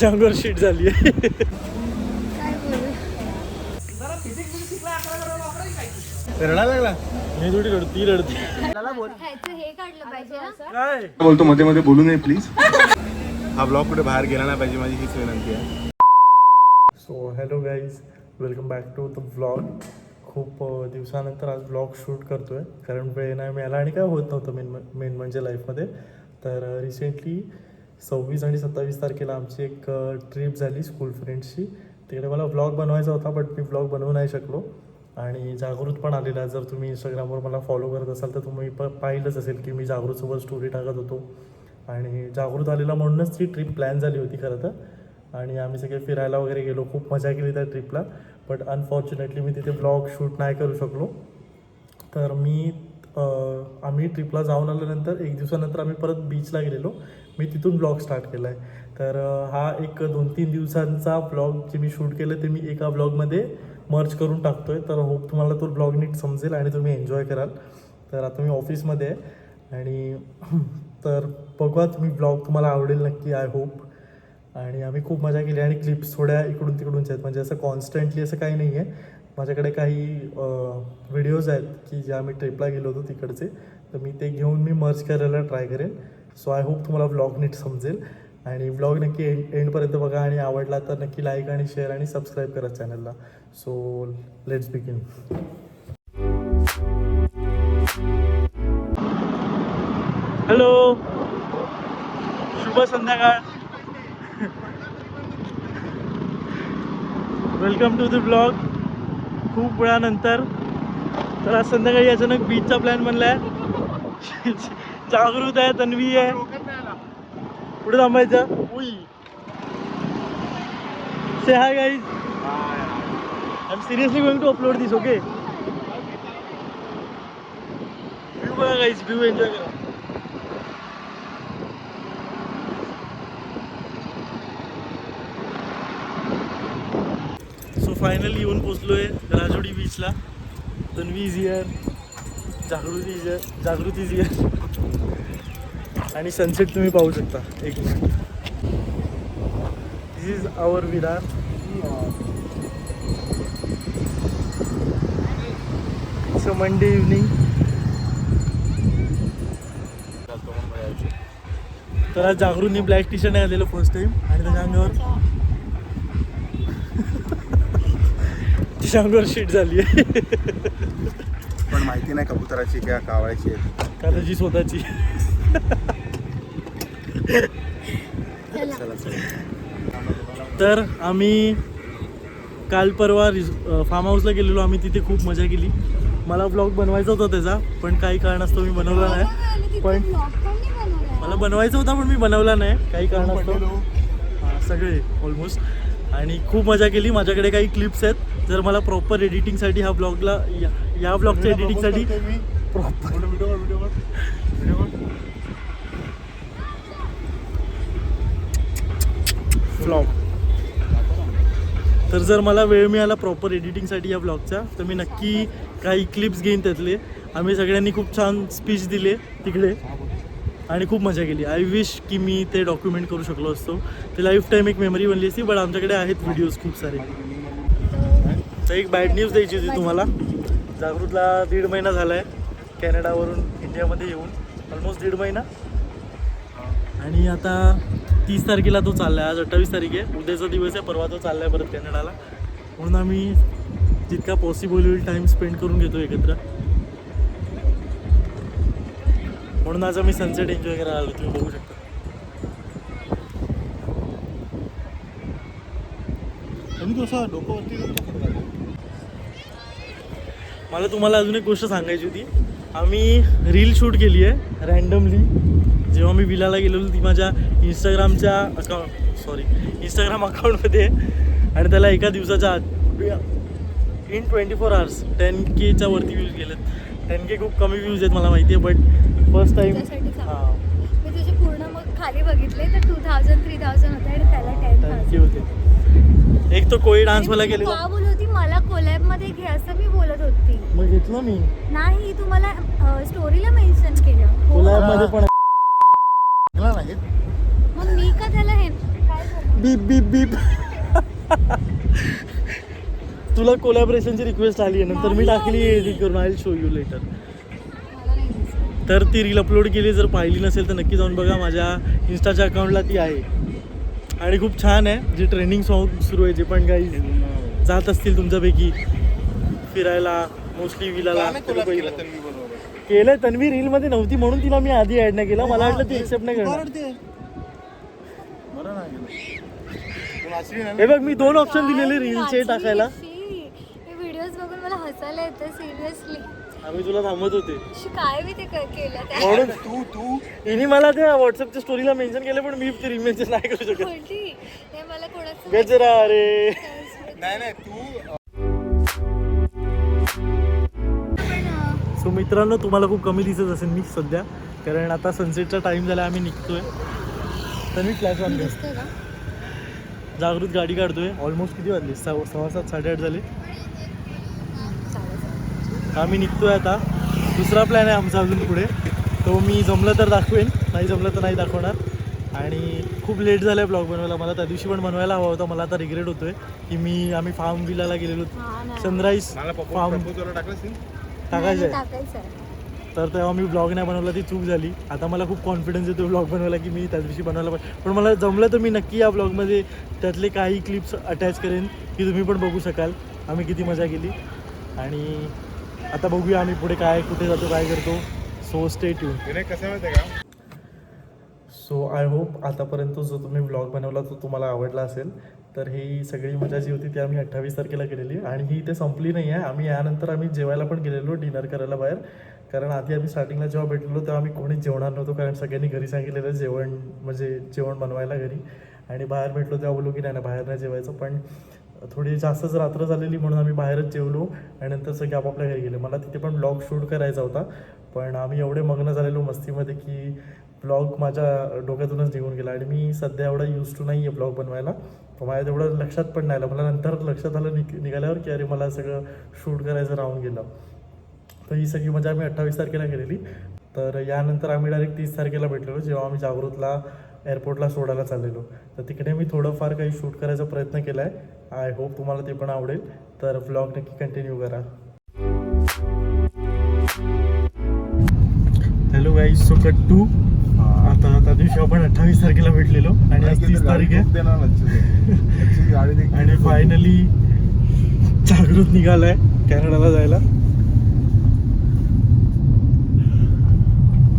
अंगावर शीट झाली आहे. रडायला लागला. मी थोडी रडती, ती रडती. हे काढलं पाहिजे ना. काय बोलतो मध्ये मध्ये बोलू नये प्लीज. हा ब्लॉग कुठे बाहेर गेला नाही पाहिजे, माझी हीच विनंती आहे. So hello guys, welcome back to the vlog. खूप दिवसानंतर आज व्लॉग शूट करतो आहे, कारण वेळ नाही मिळाला आणि काय होत नव्हतं मेन म्हणजे लाईफमध्ये. तर रिसेंटली 26 आणि 27 तारखेला आमची एक ट्रिप झाली स्कूल फ्रेंड्सची. तिकडे मला व्लॉग बनवायचा होता, बट मी व्लॉग बनवू नाही शकलो. आणि जागृत पण आलेला. जर तुम्ही इंस्टाग्रामवर मला फॉलो करत असाल तर तुम्ही पाहिलंच असेल की मी जागृतसोबत स्टोरी टाकत होतो. आणि जागृत आलेला म्हणूनच ती ट्रिप प्लॅन झाली होती खरं तर. आणि आम्ही सगळे फिरायला वगैरे गेलो, खूप मजा केली त्या ट्रिपला. बट अनफॉर्च्युनेटली मी तिथे व्लॉग शूट नाही करू शकलो. तर आम्ही ट्रिपला जाऊन आल्यानंतर 1 दिवसानंतर आम्ही परत बीचला गेलेलो. मी तिथून ब्लॉग स्टार्ट केला आहे. तर हा एक 2-3 दिवसांचा ब्लॉग जे मी शूट केलं ते मी एका ब्लॉगमध्ये मर्ज करून टाकतो आहे. तर होप तुम्हाला तो ब्लॉग नीट समजेल आणि तुम्ही एन्जॉय कराल. तर आता मी ऑफिसमध्ये आहे आणि तर बघा तुम्ही ब्लॉग तुम्हाला आवडेल नक्की, आय होप. आणि आम्ही खूप मजा केली आणि क्लिप्स थोड्या इकडून तिकडूनच्या आहेत, म्हणजे असं कॉन्स्टंटली असं काही नाही आहे. माझ्याकडे काही व्हिडिओज आहेत की जे आम्ही ट्रिपला गेलो होतो तिकडचे, तर मी ते घेऊन मी मर्ज करायला ट्राय करेन. सो आय होप तुम्हाला ब्लॉग नीट समजेल आणि ब्लॉग नक्की एंडपर्यंत बघा. आणि आवडला तर नक्की लाईक आणि शेअर आणि सबस्क्राईब करा चॅनलला. So let's begin. हॅलो, शुभ संध्याकाळ. Welcome to the blog. खूप वेळानंतर. तर आज संध्याकाळी अचानक बीचचा प्लॅन बनला आहे. जागृत आहे, तन्वी आहे. पुढे थांबायचं. Say hi guys. I am seriously going to upload this. Okay, view बघा गाईज, व्ह्यू एन्जॉय करा. सो फायनली येऊन पोचलो आहे राजोडी बीचला. Tanvi is here, Jagruti is here. आणि सनसेट तुम्ही पाहू शकता. एक minute. This is our Virar. It's a Monday evening. तर आज जागृतनी ब्लॅक टी शर्ट घातलेलं फर्स्ट टाइम आणि त्याच्या अंगावर शीट झाली आहे. पण माहिती नाही कबुतराची किंवा कावळ्याची आहे का त्याची स्वतःची. तर आम्ही काल परवा फार्म हाऊसला गेलेलो. आम्ही तिथे खूप मजा केली. मला ब्लॉग बनवायचा होता त्याचा, पण काही कारणास्तव मी बनवला नाही. पण मला बनवायचा होता पण मी बनवला नाही काही कारणास्तव. सगळे ऑलमोस्ट. आणि खूप मजा केली. माझ्याकडे काही क्लिप्स आहेत. जर मला प्रॉपर एडिटिंगसाठी हा ब्लॉगला या ब्लॉगच्या एडिटिंगसाठी प्रॉपर ब्लॉग, तर जर मला वेळ मिळाला प्रॉपर एडिटिंगसाठी या ब्लॉगचा तर मी नक्की काही क्लिप्स घेईन त्यातले. आम्ही सगळ्यांनी खूप छान स्पीच दिले तिकडे आणि खूप मजा केली. आय विश की मी ते डॉक्युमेंट करू शकलो असतो. ते लाईफ टाईम एक मेमरी बनली असती. बट आमच्याकडे आहेत व्हिडिओज खूप सारे. तर एक बॅड न्यूज द्यायची होती तुम्हाला. जागृतला 1.5 महिना झाला आहे कॅनडावरून इंडियामध्ये येऊन, ऑलमोस्ट 1.5 महिना. आणि आता 30 तारखेला तो चालला आहे. आज 28 तारीख आहे, उद्याचा दिवस आहे. परवा तो चालला आहे परत कॅनडाला. म्हणून आम्ही जितका पॉसिबल होईल टाईम स्पेंड करून घेतो एकत्र. म्हणून आज आम्ही सनसेट एन्जॉय करायला आलो. तुम्ही बघू शकता. मला तुम्हाला अजून एक गोष्ट सांगायची होती. आम्ही रील शूट केली आहे रँडमली. जेव्हा मी विलाला गेलेलो ती माझ्या इंस्टाग्रामच्या इंस्टाग्राम अकाउंटमध्ये. आणि त्याला एका दिवसाच्या आत इन 24 hours 10Kच्या वरती व्ह्यूज गेलेत. 10K खूप कमी व्ह्यूज आहेत मला माहिती आहे, बट फर्स्ट टाईम. हां, मी तुझे पूर्ण मग खाली बघितले तर 2000-3000 होते आणि त्याला 10,000 होते. एक तो कोळी डान्सवाला गेलेला. का बोलत होती मला कोलॅब मध्ये घे असं मी बोलत होती. मग घेतलं मी नाही, तू मला स्टोरीला मेन्शन केलं कोलॅब मध्ये पण. मग मी का त्याला हे काय बीप बीप बीप. तुला कोलॅबरेशनची रिक्वेस्ट आली आहे नंतर मी टाकली एडिट करून. I will show you later. मला नाही दिसत. तर ती रील अपलोड केली, जर पाहिली नसेल तर नक्की जाऊन बघा. माझ्या इन्स्टाच्या अकाउंटला ती आहे आणि खूप छान आहे. जी ट्रेंडिंग सॉन्ग सुरू आहे, जे पण काही जात असतील तुमच्यापैकी फिरायला मोस्टली विलाला केलं. तन्वी रीलमध्ये नव्हती म्हणून तिला मी आधी ॲड नाही केला. मला वाटलं ती एक्सेप्ट नाही करणार. हे बघ मी 2 ऑप्शन दिलेले रीलचे टाकायला. व्हिडिओज बघून मला हसायला येतं सिरियसली. आम्ही तुला थांबत होते काय मी ते केलं त्या म्हणून तू हिने मला त्या व्हॉट्सअपच्या स्टोरीला मेन्शन केलं, पण मी ते रिमेन्शन नाही करू शकत. कोणती हे मला कोणाचं गजरा रे. नाही तू. सो मित्रांनो, तुम्हाला खूप कमी दिसत असेल मी सध्या, कारण आता सनसेटचा टाइम झाला. आम्ही निघतोय. तर मी फ्लॅश ऑन दिसतोय का? जागृत गाडी काढतोय. ऑलमोस्ट किती वाजले? 6:15 8:30 झाले. आम्ही निघतोय आता. दुसरा प्लॅन आहे आमचा अजून पुढे, तो मी जमलं तर दाखवेन, नाही जमलं तर नाही दाखवणार. आणि खूप लेट झालं आहे ब्लॉग बनवायला. मला त्या दिवशी पण बनवायला हवा होता. मला आता रिग्रेट होतोय की आम्ही फार्म विलाला गेलेलो. सनराईज फार्म टाकायचं आहे, तर तेव्हा मी ब्लॉग नाही बनवला. ती चूक झाली. आता मला खूप कॉन्फिडन्स येतो ब्लॉग बनवायला की मी त्या दिवशी बनवायला पाहिजे. पण मला जमलं तर मी नक्की या ब्लॉगमध्ये त्यातले काही क्लिप्स अटॅच करेन की तुम्ही पण बघू शकाल आम्ही किती मजा केली. आणि आता बघूया आम्ही पुढे काय, कुठे जातो, काय करतो. So stay tune. कसं माहिती आहे का? सो आय होप आतापर्यंत जो तुम्ही ब्लॉग बनवला तो तुम्हाला आवडला असेल. तर ही सगळी मजा जी होती ती आम्ही 28 तारखेला केलेली आणि ही इथे संपली नाही आहे. आम्ही यानंतर आम्ही जेवायला पण गेलेलो, डिनर करायला बाहेर. कारण आधी आम्ही स्टार्टिंगला जेव्हा भेटलेलो तेव्हा आम्ही कोणीच जेवणार नव्हतो, कारण सगळ्यांनी घरी सांगितलेलं जेवण बनवायला घरी. आणि बाहेर भेटलो तेव्हा बोललो की नाही बाहेर नाही जेवायचं. पण थोडी जास्तच रात्र झालेली म्हणून आम्ही बाहेरच जेवलो आणि नंतर सगळे आपापल्या घरी गेले. मला तिथे पण ब्लॉग शूट करायचा होता, पण आम्ही एवढे मग्न झालेलो मस्तीमध्ये की ब्लॉग माझ्या डोक्यातूनच निघून गेला. आणि मी सध्या एवढा यूज टू नाही आहे ब्लॉग बनवायला, तर माझ्या तेवढं लक्षात पण नाही आलं. मला नंतर लक्षात आलं निघाल्यावर की अरे मला सगळं शूट करायचं राहून गेलं. तर ही सगळी मजा आम्ही 28 तारखेला केलेली. तर यानंतर आम्ही डायरेक्ट 30 तारखेला भेटलेलो, जेव्हा आम्ही जागृतला एअरपोर्टला सोडायला चाललेलो. तर तिकडे मी थोडंफार काही शूट करायचा प्रयत्न केला आहे. आय होप तुम्हाला ते पण आवडेल. तर व्लॉग नक्की कंटिन्यू करा. Hello guys, so cut to. आता त्या दिवशी आपण 28 तारखेला भेटलेलो आणि आज 30 तारीख आहे. आणि फायनली जागृत निघालाय कॅनडाला जायला.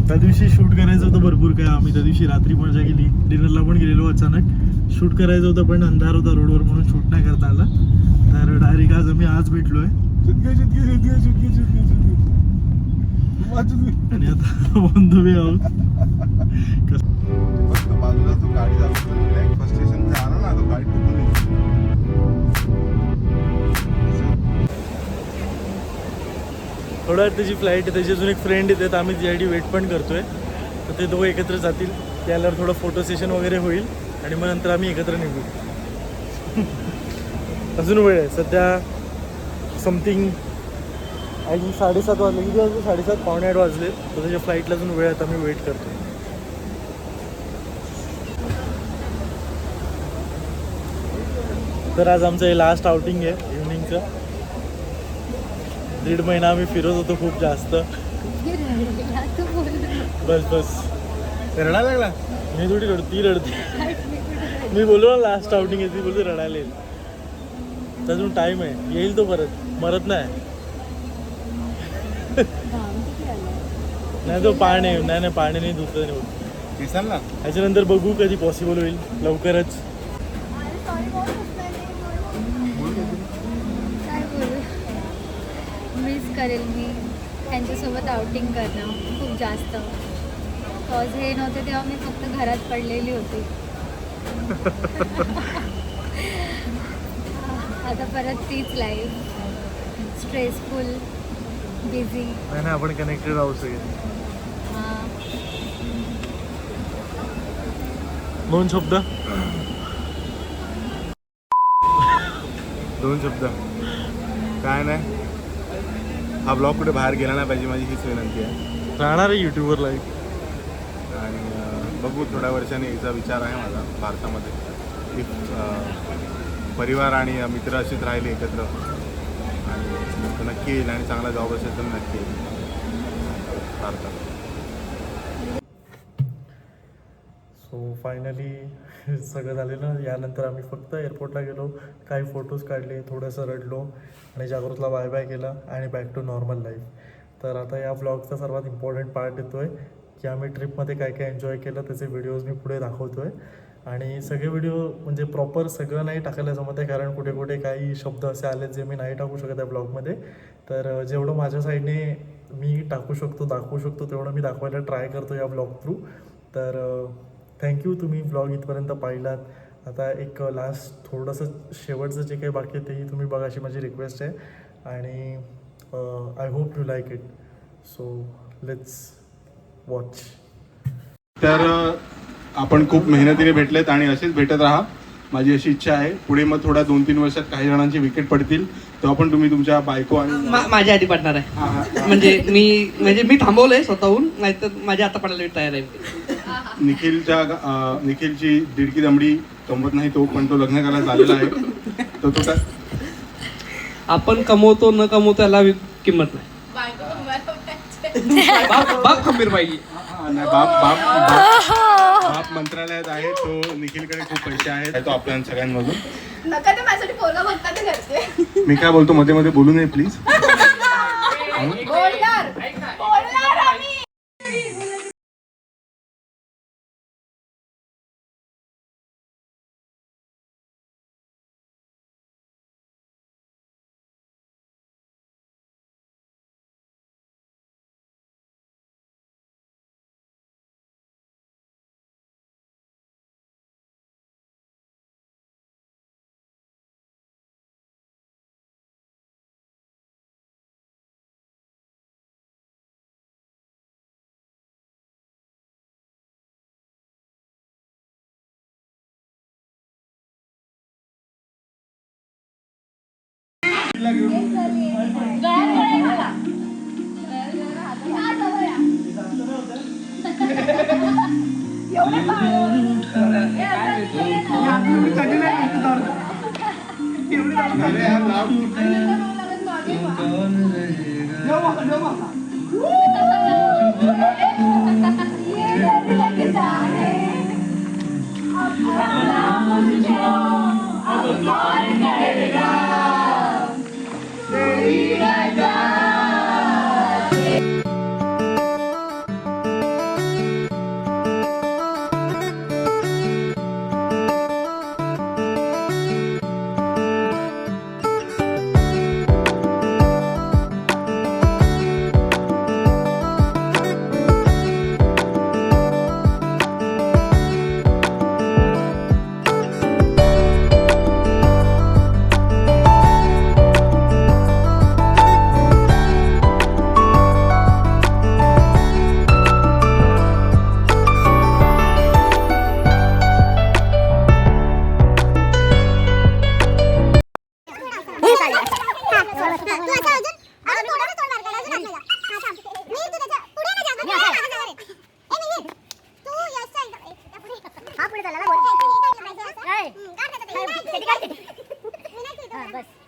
त्या दिवशी शूट करायचं होतं भरपूर काय. आम्ही त्या दिवशी रात्री मजा केली, डिनरला पण गेलेलो. अचानक शूट करायचं होतं पण अंधार होता रोडवर म्हणून शूट नाही करता आला. तर डायरेक्ट आम्ही भेटलोय आणि आता ऑन द वे आहोत. बाजूला तो गाडी जातो फर्स्ट स्टेशन मध्ये आला ना, तो गाडी थोड्या वेळ त्याची फ्लाईट आहे, त्याची अजून एक फ्रेंड येते, तर आम्ही त्यासाठी वेट पण करतोय. तर ते दोघं एकत्र जातील, त्याला थोडं फोटो सेशन वगैरे होईल आणि मग नंतर आम्ही एकत्र निघू. अजून वेळ आहे सध्या समथिंग आय थिंक 7:30 वाजले. किती वाजले? 7:30 पावणे 8 वाजले. तर त्याच्या फ्लाईटला अजून वेळ आहे, आम्ही वेट करतो. तर आज आमचं हे लास्ट आउटिंग आहे इव्हनिंगचं. 1.5 महिना आम्ही फिरत होतो खूप जास्त. बस रडायला लागला. मी थोडी रडती, ती रडती. मी बोललो ना लास्ट आउटिंग आहे, ती बोलते रडायला येईल. अजून टाईम आहे, येईल तो परत, मरत नाही. नाही तो पाणी नाही पाणी नाही दुसरं नाही होत. दिसाल ना याच्यानंतर बघू कधी पॉसिबल होईल, लवकरच. काय बोलू, मिस करेल मी त्यांच्यासोबत आउटिंग करणं खूप जास्त. कॉज हे नव्हते तेव्हा मी फक्त घरात पडलेली होती. आता परत तीच लाईफ, स्ट्रेसफुल, बिझी. नाही आपण कनेक्टेड आहोत सगळे. दोन शब्द काय नाही. हा ब्लॉग कुठे बाहेर गेला नाही पाहिजे, माझी हीच विनंती आहे. राहणार आहे युट्यूबवर लाईव्ह. आणि बघू थोड्या वर्षांनी याचा विचार आहे माझा भारतामध्ये. परिवार आणि मित्र असेच राहिले एकत्र आणि तो नक्की येईल आणि चांगला जॉब असेल तर नक्की येईल भारतात. सो फायनली सगळं झालेलं. यानंतर आम्ही फक्त एअरपोर्टला गेलो, काही फोटोज काढले, थोडंसं रडलो आणि जागृतला बाय बाय केला आणि बॅक टू नॉर्मल लाईफ. तर आता या व्लॉगचा सर्वात इम्पॉर्टंट पार्ट येतो आहे की आम्ही ट्रिपमध्ये काय काय एन्जॉय केलं त्याचे व्हिडिओज मी पुढे दाखवतो आहे. आणि सगळे व्हिडिओ म्हणजे प्रॉपर सगळं नाही टाकायला जमत आहे कारण कुठे कुठे काही शब्द असे आले जे मी नाही टाकू शकत आहे ब्लॉगमध्ये. तर जेवढं माझ्या साईडने मी टाकू शकतो दाखवू शकतो तेवढं मी दाखवायला ट्राय करतो या ब्लॉग थ्रू. तर थँक्यू तुम्ही व्लॉग इथपर्यंत पाहिलात. आता एक लास्ट थोडंसं शेवटचं जे काही बाकी आहे तेही तुम्ही बघा अशी माझी रिक्वेस्ट आहे आणि I hope you like it. So let's watch. तर आपण खूप मेहनतीने भेटलेत आणि असेच भेटत राहा. माझी अशी इच्छा आहे पुढे मग थोड्या 2-3 वर्षात काही जणांची विकेट पडतील तेव्हा पण तुम्ही तुमच्या बायको आणि माझ्या आधी पडणार आहे. म्हणजे मी थांबवलंय स्वतःहून, नाहीतर माझ्या आता पडायला तयार आहे. निखिलची दिडकी दमडी कमवत नाही तो पण तो लग्न करायला झालेला आहे. तो आपण कमवतो न कमवतो याला किंमत नाही. बाप खंबीर पाहिजे. नाही बाप मंत्रालयात आहे. तो निखिलकडे खूप पैसे आहेत. तो आपल्या सगळ्यांमधून नका ते माझ्यासाठी पोरगा बघता ते घरचे. मी काय बोलतो मध्ये मध्ये बोलू नये प्लीज. बोलणार आम्ही. बस